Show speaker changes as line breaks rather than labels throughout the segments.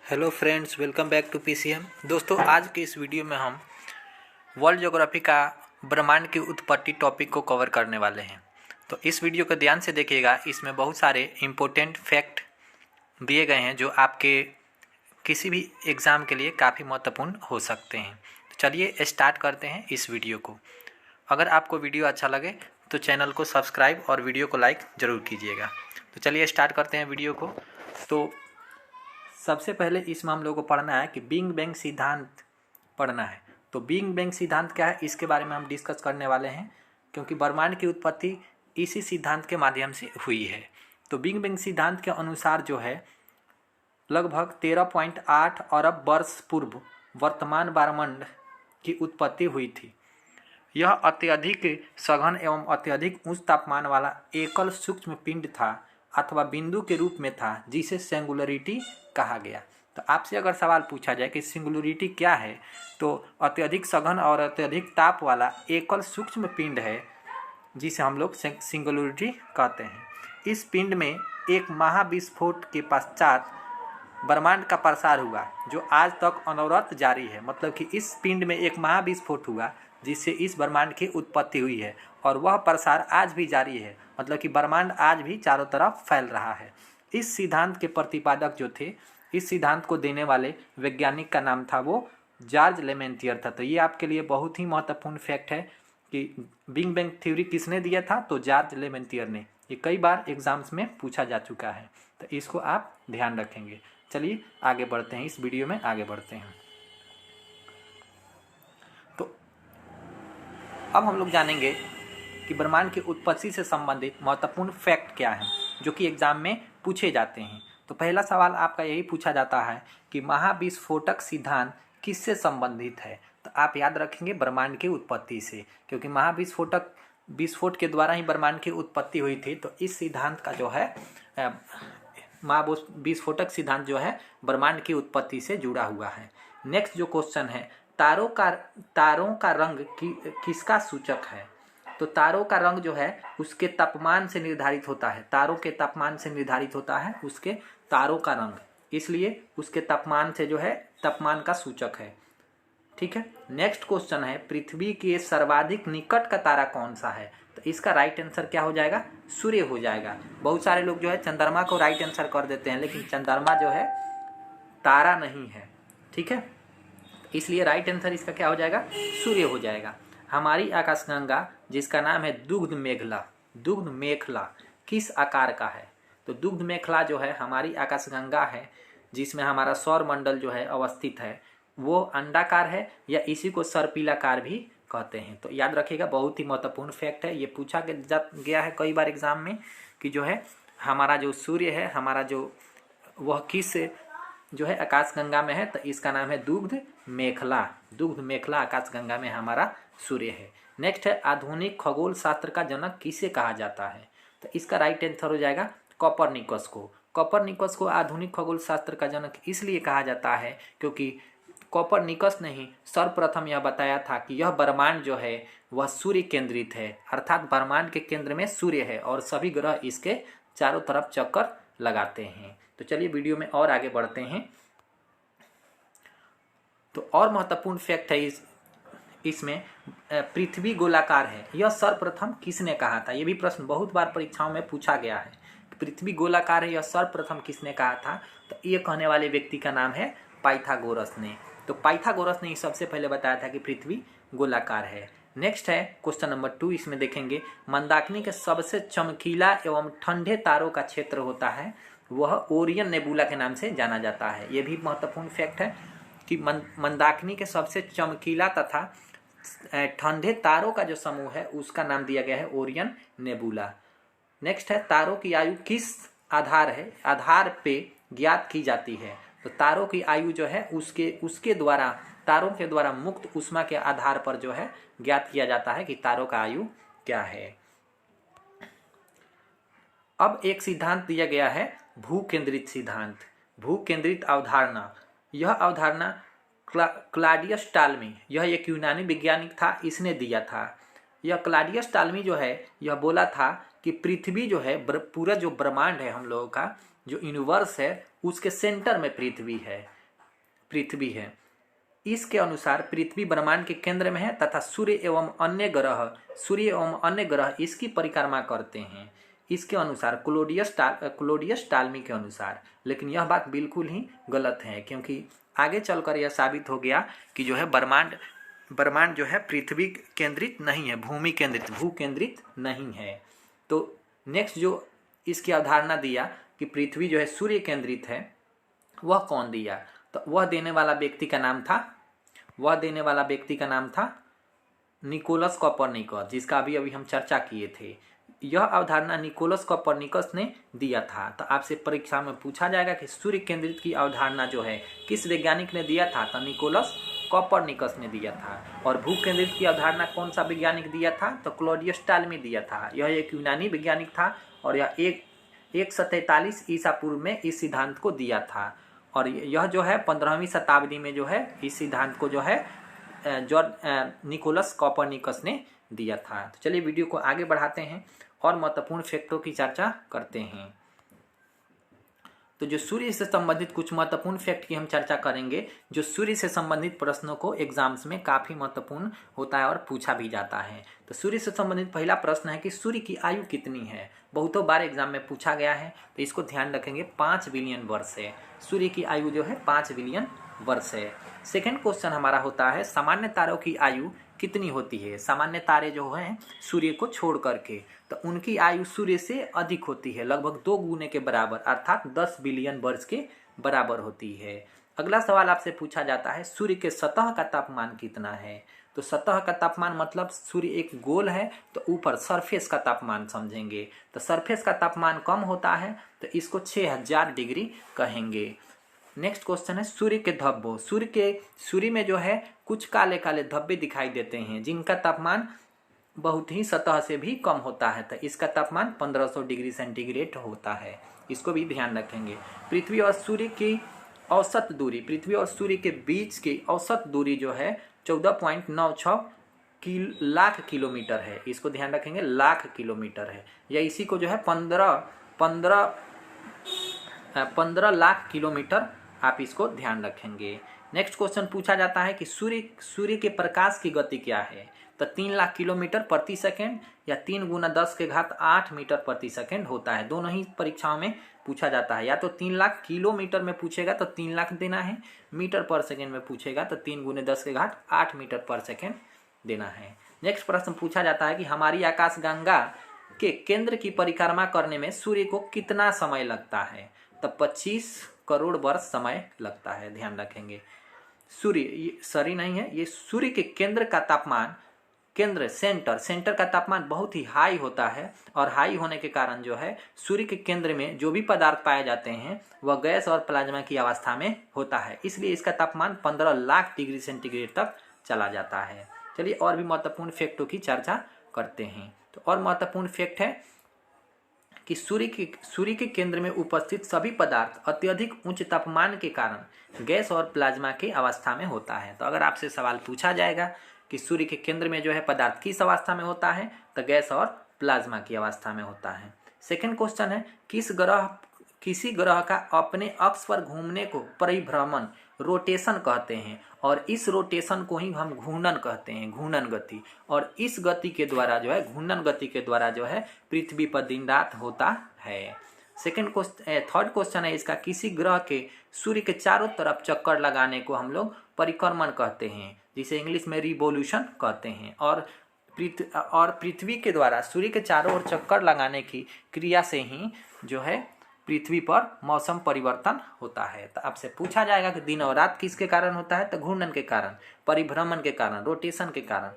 Hello friends, welcome back to PCM. दोस्तों, आज के इस वीडियो में हम वर्ल्ड ज्योग्राफी का ब्रह्मांड की उत्पत्ति टॉपिक को कवर करने वाले हैं। तो इस वीडियो को ध्यान से देखिएगा, इसमें बहुत सारे इम्पोर्टेंट फैक्ट दिए गए हैं जो आपके किसी भी एग्ज़ाम के लिए काफ़ी महत्वपूर्ण हो सकते हैं। तो चलिए स्टार्ट करते हैं इस वीडियो को। अगर आपको वीडियो अच्छा लगे तो चैनल को सब्सक्राइब और वीडियो को लाइक ज़रूर कीजिएगा। तो चलिए स्टार्ट करते हैं वीडियो को। तो सबसे पहले इसमें हम लोगों को पढ़ना है कि बिग बैंग सिद्धांत पढ़ना है। तो बिग बैंग सिद्धांत क्या है, इसके बारे में हम डिस्कस करने वाले हैं, क्योंकि ब्रह्मांड की उत्पत्ति इसी सिद्धांत के माध्यम से हुई है। तो बिग बैंग सिद्धांत के अनुसार जो है लगभग 13.8 अरब वर्ष पूर्व वर्तमान ब्रह्मांड की उत्पत्ति हुई थी। यह अत्यधिक सघन एवं अत्यधिक उच्च तापमान वाला एकल सूक्ष्म पिंड था अथवा बिंदु के रूप में था, जिसे सिंगुलरिटी कहा गया। तो आपसे अगर सवाल पूछा जाए कि सिंगुलरिटी क्या है, तो अत्यधिक सघन और अत्यधिक ताप वाला एकल सूक्ष्म पिंड है जिसे हम लोग सिंगुलरिटी कहते हैं। इस पिंड में एक महाविस्फोट के पश्चात ब्रह्मांड का प्रसार हुआ, जो आज तक अनवरत जारी है। मतलब कि इस पिंड में एक महाविस्फोट हुआ जिससे इस ब्रह्मांड की उत्पत्ति हुई है, और वह प्रसार आज भी जारी है। मतलब कि ब्रह्मांड आज भी चारों तरफ फैल रहा है। इस सिद्धांत के प्रतिपादक जो थे, इस सिद्धांत को देने वाले वैज्ञानिक का नाम था वो जॉर्ज लेमेंथियर था। तो ये आपके लिए बहुत ही महत्वपूर्ण फैक्ट है कि बिग बैंग थ्योरी किसने दिया था, तो जॉर्ज लेमेंथियर ने। ये कई बार एग्जाम्स में पूछा जा चुका है, तो इसको आप ध्यान रखेंगे। चलिए आगे बढ़ते हैं, इस वीडियो में आगे बढ़ते हैं। तो अब हम लोग जानेंगे कि ब्रह्मांड की उत्पत्ति से संबंधित महत्वपूर्ण फैक्ट क्या हैं, जो कि एग्जाम में पूछे जाते हैं। तो पहला सवाल आपका यही पूछा जाता है कि महाविस्फोटक सिद्धांत किससे संबंधित है। तो आप याद रखेंगे ब्रह्मांड की उत्पत्ति से, क्योंकि विस्फोट के द्वारा ही ब्रह्मांड की उत्पत्ति हुई थी। तो इस सिद्धांत का जो है महाविस्फोटक सिद्धांत जो है ब्रह्मांड की उत्पत्ति से जुड़ा हुआ है। नेक्स्ट जो क्वेश्चन है, तारों का रंग किसका सूचक है। तो तारों का रंग जो है उसके तापमान से निर्धारित होता है। तारों के तापमान से निर्धारित होता है उसके तारों का रंग, इसलिए उसके तापमान से जो है तापमान का सूचक है। ठीक है। नेक्स्ट क्वेश्चन है, पृथ्वी के सर्वाधिक निकट का तारा कौन सा है। तो इसका राइट आंसर क्या हो जाएगा, सूर्य हो जाएगा। बहुत सारे लोग जो है चंद्रमा को राइट आंसर कर देते हैं, लेकिन चंद्रमा जो है तारा नहीं है। ठीक है, इसलिए राइट आंसर इसका क्या हो जाएगा, सूर्य हो जाएगा। हमारी आकाशगंगा जिसका नाम है दुग्ध मेखला किस आकार का है। तो दुग्ध मेखला जो है हमारी आकाशगंगा है, जिसमें हमारा सौर मंडल जो है अवस्थित है, वो अंडाकार है, या इसी को सर्पिलाकार भी कहते हैं। तो याद रखिएगा, बहुत ही महत्वपूर्ण फैक्ट है। ये पूछा गया है कई बार एग्जाम में कि जो है हमारा जो सूर्य है, हमारा जो वह किस जो है आकाशगंगा में है। तो इसका नाम है दुग्ध मेखला आकाशगंगा में हमारा सूर्य है। नेक्स्ट है, आधुनिक खगोल शास्त्र का जनक किसे कहा जाता है। तो इसका राइट आंसर हो जाएगा कोपरनिकस को आधुनिक खगोल शास्त्र का जनक इसलिए कहा जाता है क्योंकि कोपरनिकस ने ही सर्वप्रथम यह बताया था कि यह ब्रह्मांड जो है वह सूर्य केंद्रित है, अर्थात ब्रह्मांड के केंद्र में सूर्य है और सभी ग्रह इसके चारों तरफ चक्कर लगाते हैं। तो चलिए वीडियो में और आगे बढ़ते हैं। तो और महत्वपूर्ण फैक्ट है इसमें पृथ्वी गोलाकार है, यह सर्वप्रथम किसने कहा था। यह भी प्रश्न बहुत बार परीक्षाओं में पूछा गया है, पृथ्वी गोलाकार है, यह सर्वप्रथम किसने कहा था। तो ये कहने वाले व्यक्ति का नाम है पाइथागोरस ने। तो पाइथागोरस ने सबसे पहले बताया था कि पृथ्वी गोलाकार है। नेक्स्ट है क्वेश्चन नंबर 2, इसमें देखेंगे मंदाकिनी के सबसे चमकीला एवं ठंडे तारों का क्षेत्र होता है, वह ओरियन नेबुला के नाम से जाना जाता है। यह भी महत्वपूर्ण फैक्ट है कि मंदाकिनी के सबसे चमकीला तथा ठंडे तारों का जो समूह है उसका नाम दिया गया है ओरियन नेबुला। नेक्स्ट है, तारों की आयु किस आधार पे ज्ञात की जाती है। तो तारों की आयु जो है उसके द्वारा, तारों के द्वारा मुक्त ऊष्मा के आधार पर जो है ज्ञात किया जाता है कि तारों का आयु क्या है। अब एक सिद्धांत दिया गया है भूकेंद्रित सिद्धांत, भूकेंद्रित अवधारणा। यह अवधारणा क्लॉडियस टालमी, यह एक यूनानी वैज्ञानिक था, इसने दिया था। यह क्लॉडियस टालमी जो है यह बोला था कि पृथ्वी जो है, पूरा जो ब्रह्मांड है हम लोगों का जो यूनिवर्स है, उसके सेंटर में पृथ्वी है। पृथ्वी है। इसके अनुसार पृथ्वी ब्रह्मांड के केंद्र में है तथा सूर्य एवं अन्य ग्रह इसकी परिक्रमा करते हैं। इसके अनुसार क्लोडियस टालमी के अनुसार। लेकिन यह बात बिल्कुल ही गलत है, क्योंकि आगे चलकर यह साबित हो गया कि जो है ब्रह्मांड जो है पृथ्वी केंद्रित नहीं है, भू केंद्रित नहीं है। तो नेक्स्ट जो इसकी अवधारणा दिया कि पृथ्वी जो है सूर्य केंद्रित है, वह कौन दिया? तो वह देने वाला व्यक्ति का नाम था निकोलस कोपरनिकस, जिसका अभी हम चर्चा किए थे। यह अवधारणा निकोलस कोपरनिकस ने दिया था। तो आपसे परीक्षा में पूछा जाएगा कि सूर्य केंद्रित की अवधारणा जो है किस वैज्ञानिक ने दिया था? तो निकोलस कोपरनिकस ने दिया था। और भू केंद्रित की अवधारणा कौन सा वैज्ञानिक दिया था? तो क्लॉडियस टालमी दिया था। यह एक यूनानी वैज्ञानिक था और यह 143 ईसा पूर्व में इस सिद्धांत को दिया था। और यह जो है 15वीं शताब्दी में जो है इस सिद्धांत को जो है निकोलस कोपरनिकस ने दिया था। तो चलिए वीडियो को आगे बढ़ाते हैं और महत्वपूर्ण फैक्टों की चर्चा करते हैं। तो जो सूर्य से संबंधित कुछ महत्वपूर्ण फैक्ट की हम चर्चा करेंगे, जो सूर्य से संबंधित प्रश्नों को एग्जाम्स में काफ़ी महत्वपूर्ण होता है और पूछा भी जाता है। तो सूर्य से संबंधित पहला प्रश्न है कि सूर्य की आयु कितनी है? बहुतों बार एग्जाम में पूछा गया है, तो इसको ध्यान रखेंगे। 5 बिलियन वर्ष है। सूर्य की आयु जो है 5 बिलियन वर्ष है। सेकेंड क्वेश्चन हमारा होता है सामान्य तारों की आयु कितनी होती है? सामान्य तारे जो हैं सूर्य को छोड़ करके, तो उनकी आयु सूर्य से अधिक होती है, लगभग 2 गुने के बराबर, अर्थात 10 बिलियन वर्ष के बराबर होती है। अगला सवाल आपसे पूछा जाता है सूर्य के सतह का तापमान कितना है? तो सतह का तापमान मतलब सूर्य एक गोल है, तो ऊपर सरफेस का तापमान समझेंगे। तो सरफेस का तापमान कम होता है तो इसको 6000 डिग्री कहेंगे। नेक्स्ट क्वेश्चन है सूर्य के धब्बों। सूर्य में जो है कुछ काले काले धब्बे दिखाई देते हैं, जिनका तापमान बहुत ही सतह से भी कम होता है। तो इसका तापमान 1500 डिग्री सेंटीग्रेड होता है। इसको भी ध्यान रखेंगे। पृथ्वी और सूर्य के बीच की औसत दूरी जो है 14.96 लाख किलोमीटर है। इसको ध्यान रखेंगे, लाख किलोमीटर है, या इसी को जो है 15 लाख किलोमीटर, आप इसको ध्यान रखेंगे। नेक्स्ट क्वेश्चन पूछा जाता है कि सूर्य के प्रकाश की गति क्या है? तो 3 लाख किलोमीटर प्रति सेकेंड या 3 × 10⁸ मीटर प्रति सेकेंड होता है। दोनों ही परीक्षाओं में पूछा जाता है। या तो 3 लाख किलोमीटर में पूछेगा तो 3 लाख देना है, मीटर पर सेकेंड में पूछेगा तो 3 × 10⁸ मीटर पर सेकेंड देना है। नेक्स्ट प्रश्न पूछा जाता है कि हमारी आकाशगंगा के केंद्र की परिक्रमा करने में सूर्य को कितना समय लगता है? तो 25 करोड़ वर्ष समय लगता है। ध्यान रखेंगे। सूर्य नहीं है, ये सूर्य के केंद्र का तापमान, सेंटर का तापमान बहुत ही हाई होता है। और हाई होने के कारण जो है सूर्य के केंद्र में जो भी पदार्थ पाए जाते हैं वह गैस और प्लाज्मा की अवस्था में होता है। इसलिए इसका तापमान 15 लाख डिग्री सेंटीग्रेड तक चला जाता है। चलिए और भी महत्वपूर्ण फैक्टों की चर्चा करते हैं। तो और महत्वपूर्ण फैक्ट है कि सूर्य के केंद्र में उपस्थित सभी पदार्थ अत्यधिक उच्च तापमान के कारण गैस और प्लाज्मा की अवस्था में होता है। तो अगर आपसे सवाल पूछा जाएगा कि सूर्य के केंद्र में जो है पदार्थ किस अवस्था में होता है, तो गैस और प्लाज्मा की अवस्था में होता है। सेकंड क्वेश्चन है किसी ग्रह का अपने अक्ष पर घूमने को परिभ्रमण, रोटेशन कहते हैं, और इस रोटेशन को ही हम घूर्णन कहते हैं, घूर्णन गति। और इस गति के द्वारा जो है, घूर्णन गति के द्वारा जो है पृथ्वी पर दिन रात होता है। थर्ड क्वेश्चन है इसका, किसी ग्रह के सूर्य के चारों तरफ चक्कर लगाने को हम लोग परिक्रमण कहते हैं, जिसे इंग्लिश में रिवोल्यूशन कहते हैं। और पृथ्वी के द्वारा सूर्य के चारों ओर चक्कर लगाने की क्रिया से ही जो है पृथ्वी पर मौसम परिवर्तन होता है। तो आपसे पूछा जाएगा कि दिन और रात किसके कारण होता है? तो घूर्णन के कारण, परिभ्रमण के कारण, रोटेशन के कारण।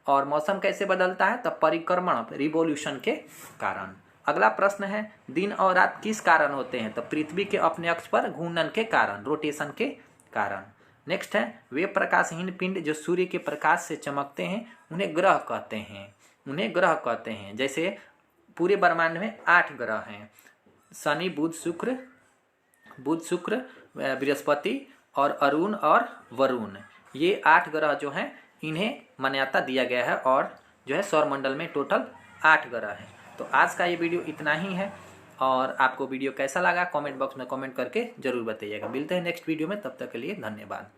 और मौसम कैसे बदलता है? तो परिक्रमण, रिवोल्यूशन के कारण। अगला प्रश्न है दिन और रात किस कारण होते हैं? तो पृथ्वी के अपने अक्ष पर घूर्णन के कारण, रोटेशन के कारण। नेक्स्ट है वे प्रकाशहीन पिंड जो सूर्य के प्रकाश से चमकते हैं उन्हें ग्रह कहते हैं। जैसे पूरे ब्रह्मांड में 8 ग्रह हैं, शनि, बुध, शुक्र, बृहस्पति और अरुण और वरुण। ये 8 ग्रह जो हैं इन्हें मान्यता दिया गया है, और जो है सौरमंडल में टोटल 8 ग्रह हैं। तो आज का ये वीडियो इतना ही है। और आपको वीडियो कैसा लगा कमेंट बॉक्स में कमेंट करके ज़रूर बताइएगा। मिलते हैं नेक्स्ट वीडियो में, तब तक के लिए धन्यवाद।